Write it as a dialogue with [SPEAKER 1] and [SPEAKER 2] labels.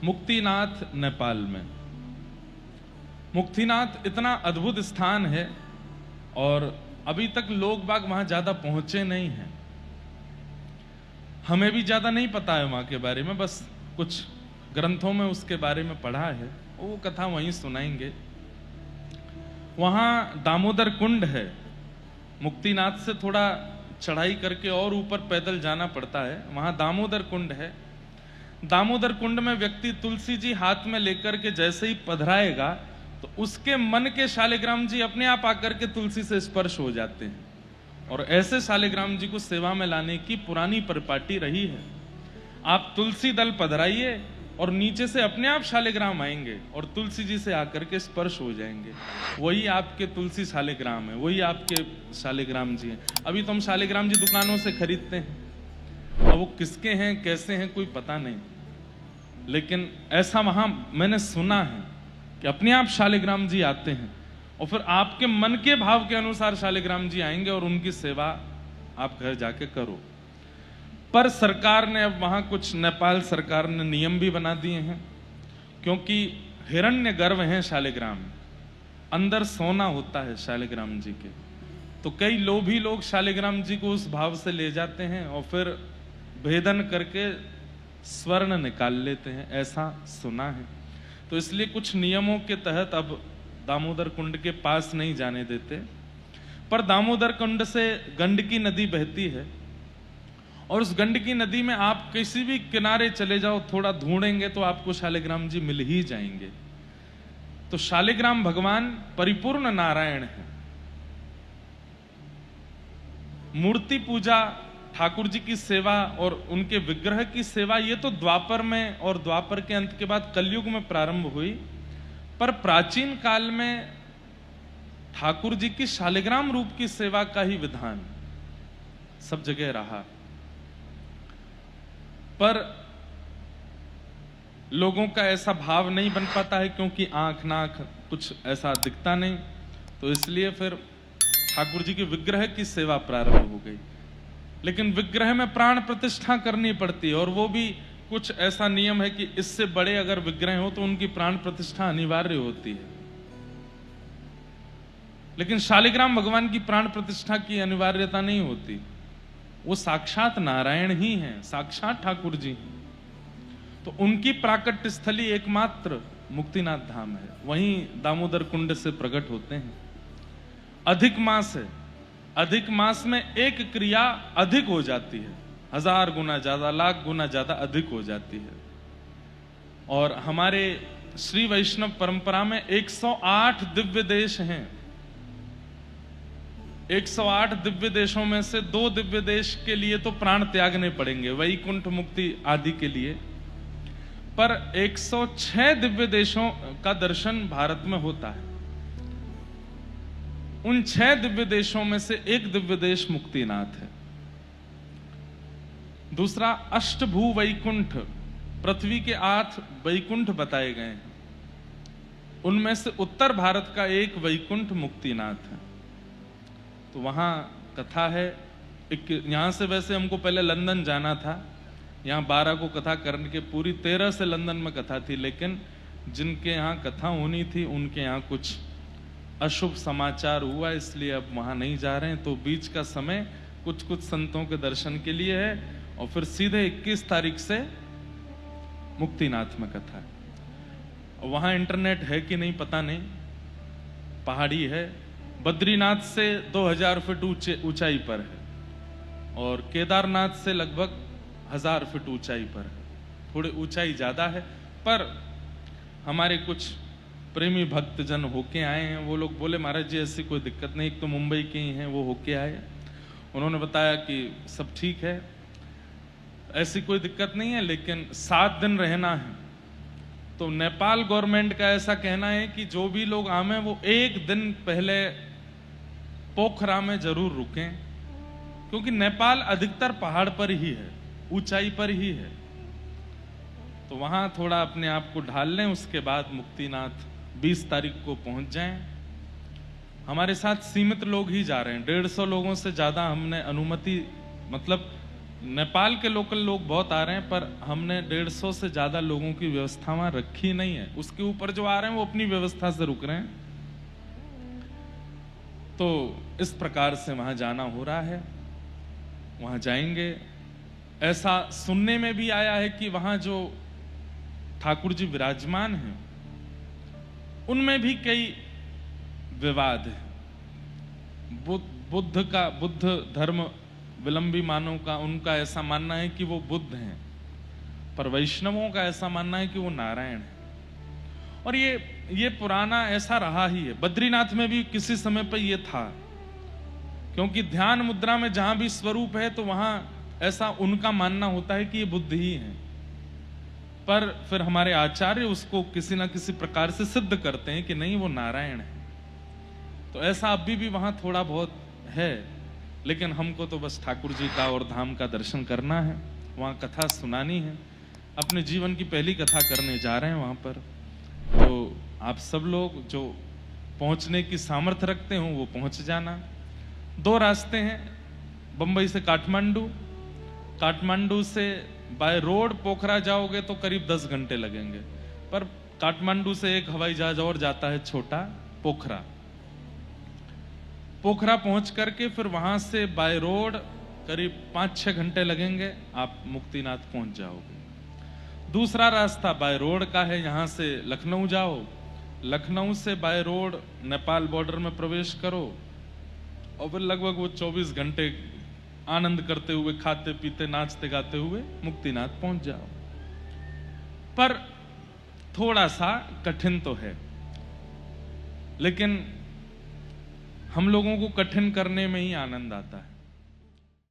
[SPEAKER 1] मुक्तिनाथ नेपाल में। मुक्तिनाथ इतना अद्भुत स्थान है और अभी तक लोग बाग वहां ज्यादा पहुंचे नहीं हैं। हमें भी ज्यादा नहीं पता है वहां के बारे में, बस कुछ ग्रंथों में उसके बारे में पढ़ा है, वो कथा वहीं सुनाएंगे। वहां दामोदर कुंड है। मुक्तिनाथ से थोड़ा चढ़ाई करके और ऊपर पैदल जाना पड़ता है, वहां दामोदर कुंड है। दामोदर कुंड में व्यक्ति तुलसी जी हाथ में लेकर के जैसे ही पधराएगा तो उसके मन के शालिग्राम जी अपने आप आकर के तुलसी से स्पर्श हो जाते हैं। और ऐसे शालिग्राम जी को सेवा में लाने की पुरानी परिपाटी रही है। आप तुलसी दल पधराइए और नीचे से अपने आप शालिग्राम आएंगे और तुलसी जी से आकर के स्पर्श हो जाएंगे। वही आपके तुलसी शालिग्राम है, वही आपके शालिग्राम जी हैं। अभी तो हम शालिग्राम जी दुकानों से खरीदते हैं, अब वो किसके हैं कैसे हैं कोई पता नहीं, लेकिन ऐसा वहां मैंने सुना है कि अपने आप शालिग्राम जी आते हैं और फिर आपके मन के भाव के अनुसार शालिग्राम जी आएंगे और उनकी सेवा आप घर जाके करो। पर सरकार ने अब वहां कुछ, नेपाल सरकार ने नियम भी बना दिए हैं, क्योंकि हिरण्य गर्भ हैं शालिग्राम, अंदर सोना होता है शालिग्राम जी के। तो कई लोभी लोग शालिग्राम जी को उस भाव से ले जाते हैं और फिर भेदन करके स्वर्ण निकाल लेते हैं, ऐसा सुना है। तो इसलिए कुछ नियमों के तहत अब दामोदर कुंड के पास नहीं जाने देते। पर दामोदर कुंड से गंडकी नदी बहती है और उस गंडकी नदी में आप किसी भी किनारे चले जाओ, थोड़ा ढूंढेंगे तो आपको शालिग्राम जी मिल ही जाएंगे। तो शालिग्राम भगवान परिपूर्ण नारायण है। मूर्ति पूजा, ठाकुर जी की सेवा और उनके विग्रह की सेवा, ये तो द्वापर में और द्वापर के अंत के बाद कलयुग में प्रारंभ हुई। पर प्राचीन काल में ठाकुर जी की शालिग्राम रूप की सेवा का ही विधान सब जगह रहा। पर लोगों का ऐसा भाव नहीं बन पाता है, क्योंकि आंख नाक कुछ ऐसा दिखता नहीं, तो इसलिए फिर ठाकुर जी के विग्रह की सेवा प्रारंभ हो गई। लेकिन विग्रह में प्राण प्रतिष्ठा करनी पड़ती है और वो भी कुछ ऐसा नियम है कि इससे बड़े अगर विग्रह हो तो उनकी प्राण प्रतिष्ठा अनिवार्य होती है। लेकिन शालिग्राम भगवान की प्राण प्रतिष्ठा की अनिवार्यता नहीं होती, वो साक्षात नारायण ही हैं, साक्षात ठाकुर जी हैं। तो उनकी प्राकट्य स्थली एकमात्र मुक्तिनाथ धाम है, वहीं दामोदर कुंड से प्रकट होते हैं। अधिक मास है, अधिक मास में एक क्रिया अधिक हो जाती है, 1000 गुना ज्यादा, लाख गुना ज्यादा अधिक हो जाती है। और हमारे श्री वैष्णव परंपरा में 108 दिव्य देश हैं। 108 दिव्य देशों में से 2 दिव्य देश के लिए तो प्राण त्यागने पड़ेंगे, वैकुंठ मुक्ति आदि के लिए। पर 106 दिव्य देशों का दर्शन भारत में होता है। उन 6 दिव्य देशों में से एक दिव्य देश मुक्तिनाथ है। दूसरा अष्टभू वैकुंठ, पृथ्वी के 8 वैकुंठ बताए गए हैं, उनमें से उत्तर भारत का एक वैकुंठ मुक्तिनाथ है। तो वहां कथा है। यहां से वैसे हमको पहले लंदन जाना था, यहां 12 को कथा करने के, पूरी 13 से लंदन में कथा थी, लेकिन जिनके यहां कथा होनी थी उनके यहां कुछ अशुभ समाचार हुआ, इसलिए अब वहां नहीं जा रहे हैं। तो बीच का समय कुछ कुछ संतों के दर्शन के लिए है और फिर सीधे 21 तारीख से मुक्तिनाथ में कथा है। वहां इंटरनेट है कि नहीं पता नहीं, पहाड़ी है, बद्रीनाथ से 2000 फीट ऊंचाई पर है और केदारनाथ से लगभग 1000 फीट ऊंचाई पर है। थोड़ी ऊंचाई ज्यादा है, पर हमारे कुछ प्रेमी भक्तजन होके आए हैं, वो लोग बोले महाराज जी ऐसी कोई दिक्कत नहीं, एक तो मुंबई के ही हैं, वो होके आए, उन्होंने बताया कि सब ठीक है, ऐसी कोई दिक्कत नहीं है, लेकिन 7 दिन रहना है। तो नेपाल गवर्नमेंट का ऐसा कहना है कि जो भी लोग आवे वो 1 दिन पहले पोखरा में जरूर रुकें, क्योंकि नेपाल अधिकतर पहाड़ पर ही है, ऊंचाई पर ही है। तो वहां थोड़ा अपने आप को ढाल लें, उसके बाद मुक्तिनाथ 20 तारीख को पहुंच जाएं। हमारे साथ सीमित लोग ही जा रहे हैं, 150 लोगों से ज्यादा हमने अनुमति, मतलब नेपाल के लोकल लोग बहुत आ रहे हैं, पर हमने 150 से ज्यादा लोगों की व्यवस्था वहां रखी नहीं है। उसके ऊपर जो आ रहे हैं वो अपनी व्यवस्था से रुक रहे हैं। तो इस प्रकार से वहां जाना हो रहा है, वहां जाएंगे। ऐसा सुनने में भी आया है कि वहां जो ठाकुर जी विराजमान हैं उनमें भी कई विवाद है। बुद्ध धर्म विलंबी मानव का उनका ऐसा मानना है कि वो बुद्ध हैं, पर वैष्णवों का ऐसा मानना है कि वो नारायण है। और ये पुराना ऐसा रहा ही है। बद्रीनाथ में भी किसी समय पर ये था, क्योंकि ध्यान मुद्रा में जहां भी स्वरूप है तो वहां ऐसा उनका मानना होता है कि ये बुद्ध ही है। पर फिर हमारे आचार्य उसको किसी ना किसी प्रकार से सिद्ध करते हैं कि नहीं, वो नारायण है। तो ऐसा अभी भी वहां थोड़ा बहुत है, लेकिन हमको तो बस ठाकुर जी का और धाम का दर्शन करना है, वहां कथा सुनानी है। अपने जीवन की पहली कथा करने जा रहे हैं वहां पर। तो आप सब लोग जो पहुंचने की सामर्थ्य रखते हो वो पहुंच जाना। 2 रास्ते हैं, बंबई से काठमांडू, काठमांडू से बाय रोड पोखरा जाओगे तो करीब 10 घंटे लगेंगे, पर काठमांडू से एक हवाई जहाज और जाता है छोटा, पोखरा। पोखरा पहुंच करके फिर वहां से बाय रोड करीब 5-6 घंटे लगेंगे, आप मुक्तिनाथ पहुंच जाओगे। दूसरा रास्ता बाय रोड का है, यहां से लखनऊ जाओ, लखनऊ से बाय रोड नेपाल बॉर्डर में प्रवेश करो और फिर लगभग वो 24 घंटे आनंद करते हुए, खाते पीते नाचते गाते हुए मुक्तिनाथ पहुंच जाओ। पर थोड़ा सा कठिन तो है, लेकिन हम लोगों को कठिन करने में ही आनंद आता है।